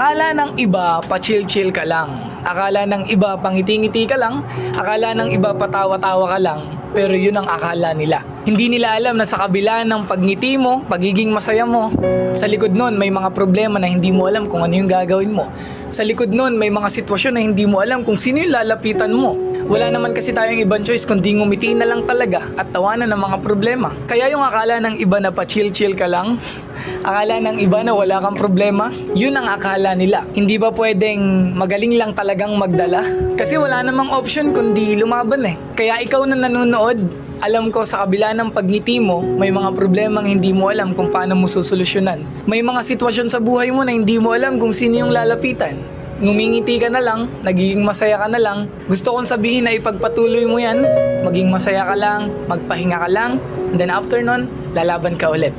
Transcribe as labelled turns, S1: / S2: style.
S1: Akala ng iba, pa-chill-chill ka lang. Akala ng iba, pangiti-ngiti ka lang. Akala ng iba, patawa-tawa ka lang. Pero yun ang akala nila. Hindi nila alam na sa kabila ng pagngiti mo, pagiging masaya mo, sa likod nun may mga problema na hindi mo alam kung ano yung gagawin mo. Sa likod nun may mga sitwasyon na hindi mo alam kung sino yung lalapitan mo. Wala naman kasi tayong ibang choice kundi ngumiti na lang talaga at tawanan ng mga problema. Kaya yung akala ng iba na pa-chill-chill ka lang, akala ng iba na wala kang problema, yun ang akala nila. Hindi ba pwedeng magaling lang talagang magdala? Kasi wala namang option kundi lumaban eh. Kaya ikaw na nanonood, alam ko sa kabila ng pagngiti mo, may mga problemang hindi mo alam kung paano mo susolusyonan. May mga sitwasyon sa buhay mo na hindi mo alam kung sino yung lalapitan. Ngumingiti ka na lang, nagiging masaya ka na lang. Gusto kong sabihin na ipagpatuloy mo yan, maging masaya ka lang, magpahinga ka lang, and then after nun, lalaban ka ulit.